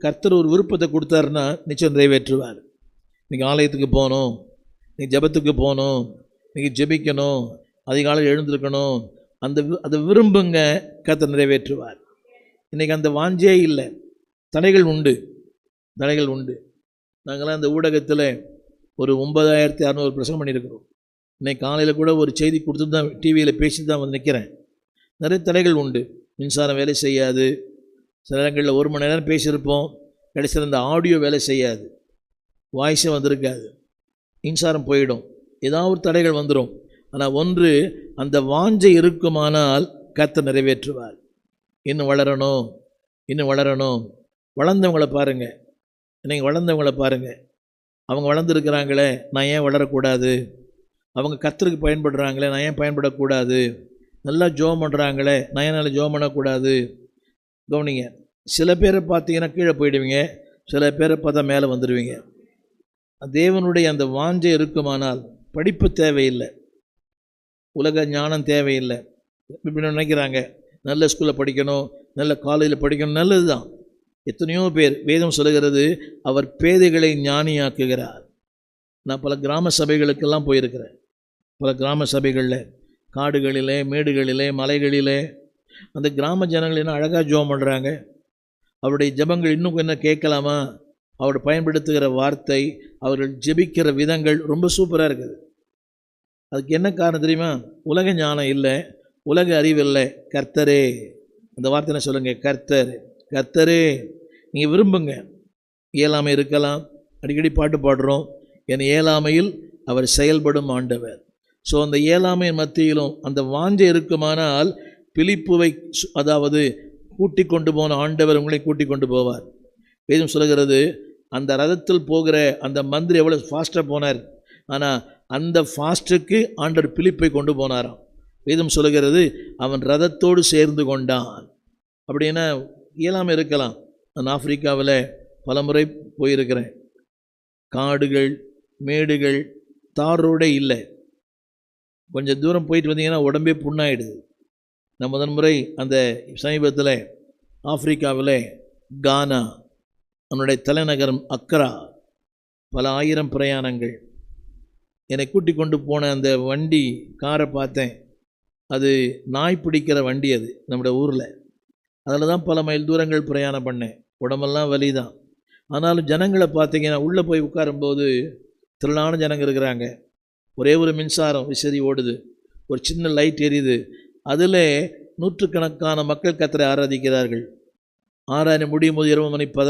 கர்த்தர் ஒரு விருப்பத்தை கொடுத்தாருன்னா நிச்சயம் நிறைவேற்றுவார். நீங்கள் ஆலயத்துக்கு போகணும், நீங்கள் ஜெபத்துக்கு போகணும், நீங்கள் ஜெபிக்கணும், அதிகாலையில் எழுந்திருக்கணும், அதை விரும்புங்க, கர்த்தர் நிறைவேற்றுவார். இன்றைக்கி அந்த வாஞ்சே இல்லை, தடைகள் உண்டு. நாங்களாம் அந்த ஊடகத்தில் ஒரு 9600 பிரசங்கம் பண்ணியிருக்கிறோம். இன்றைக்கி காலையில் கூட ஒரு செய்தி கொடுத்து தான் டிவியில் பேசி தான் வந்து நிற்கிறேன். நிறைய தடைகள் உண்டு. மின்சாரம் வேலை செய்யாது, சில இடங்களில் 1 மணி நேரம் பேசியிருப்போம், கடைசியில் அந்த ஆடியோ வேலை செய்யாது, வாய்ஸே வந்திருக்காது, மின்சாரம் போயிடும், ஏதாவது ஒரு தடைகள் வந்துடும். ஆனால் ஒன்று, அந்த வாஞ்சை இருக்குமானால் கர்த்தர் நிறைவேற்றுவார். இன்னும் வளரணும். வளர்ந்தவங்களை பாருங்கள், நீங்கள் வளர்ந்தவங்களை பாருங்கள், அவங்க வளர்ந்துருக்கிறாங்களே, நான் ஏன் வளரக்கூடாது? அவங்க கர்த்தருக்கு பயன்படுறாங்களே, நான் ஏன் பயன்படக்கூடாது? நல்லா ஜெபம் பண்ணுறாங்களே, நான் ஏன் நல்லா ஜெபம் பண்ணக்கூடாது? கவனிங்க, சில பேரை பார்த்தீங்கன்னா கீழே போயிடுவீங்க, சில பேரை பார்த்தா மேலே வந்துடுவீங்க. தேவனுடைய அந்த வாஞ்சை இருக்குமானால் படிப்பு தேவையில்லை, உலக ஞானம் தேவையில்லை. இப்படி நினைக்கிறாங்க, நல்ல ஸ்கூலில் படிக்கணும், நல்ல காலேஜில் படிக்கணும், நல்லது தான். எத்தனையோ பேர், வேதம் சொல்லுகிறது, அவர் பேதைகளை ஞானியாக்குகிறார். நான் பல கிராம சபைகளுக்கெல்லாம் போயிருக்கிறேன். பல கிராம சபைகளில், காடுகளிலே, மேடுகளிலே, மலைகளிலே, அந்த கிராம ஜனங்கள் என்ன அழகாக ஜெபம் பண்ணுறாங்க. அவருடைய ஜெபங்கள் இன்னும் என்ன கேட்கலாமா? அவர் பயன்படுத்துகிற வார்த்தை, அவர்கள் ஜெபிக்கிற விதங்கள் ரொம்ப சூப்பராக இருக்குது. அதுக்கு என்ன காரணம் தெரியுமா? உலக ஞானம் இல்லை, உலக அறிவு இல்லை. கர்த்தரே, அந்த வார்த்தை என்ன சொல்லுங்கள்? கர்த்தரே. நீங்கள் விரும்புங்க. இயலாமை இருக்கலாம், அடிக்கடி பாட்டு பாடுறோம், என் இயலாமையில் அவர் செயல்படும் ஆண்டவர். ஸோ அந்த இயலாமை மத்தியிலும் அந்த வாஞ்சை இருக்குமானால் பிலிப்புவை, அதாவது கூட்டி கொண்டு போன ஆண்டவர் உங்களை கூட்டி கொண்டு போவார். வேதம் சொல்லுகிறது, அந்த ரதத்தில் போகிற அந்த மந்திரி எவ்வளோ ஃபாஸ்ட்டாக போனார், ஆனால் அந்த ஃபாஸ்ட்டுக்கு ஆண்டவர் பிலிப்பை கொண்டு போனாராம். வேதம் சொல்லுகிறது, அவன் ரதத்தோடு சேர்ந்து கொண்டான். அப்படின்னா இயலாமல் இருக்கலாம். நான் ஆப்பிரிக்காவில் பல முறை போயிருக்கிறேன். காடுகள், மேடுகள், தார் ரோடே இல்லை. கொஞ்சம் தூரம் போயிட்டு வந்தீங்கன்னா உடம்பே புண்ணாயிடுது. நான் முதன் முறை அந்த சமீபத்தில் ஆப்பிரிக்காவில் கானா, அவனுடைய தலைநகரம் அக்ரா, பல ஆயிரம் பிரயாணங்கள். என்னை கூட்டி கொண்டு போன அந்த வண்டி, காரை பார்த்தேன். அது நாய் பிடிக்கிற வண்டி, அது நம்முடைய ஊரில். அதில் தான் பல மைல் தூரங்கள் பிரயாணம் பண்ணேன். உடம்பெல்லாம் வலி தான். ஆனாலும் ஜனங்களை பார்த்தீங்கன்னா, உள்ளே போய் உட்காரும்போது திரளான ஜனங்கள் இருக்கிறாங்க. ஒரே ஒரு மின்சாரம் விசிறி ஓடுது, ஒரு சின்ன லைட் எரியுது, அதில் நூற்றுக்கணக்கான மக்கள் கர்த்தரை ஆராதிக்கிறார்கள். ஆராதனை முடியும் போது 20 மணி 11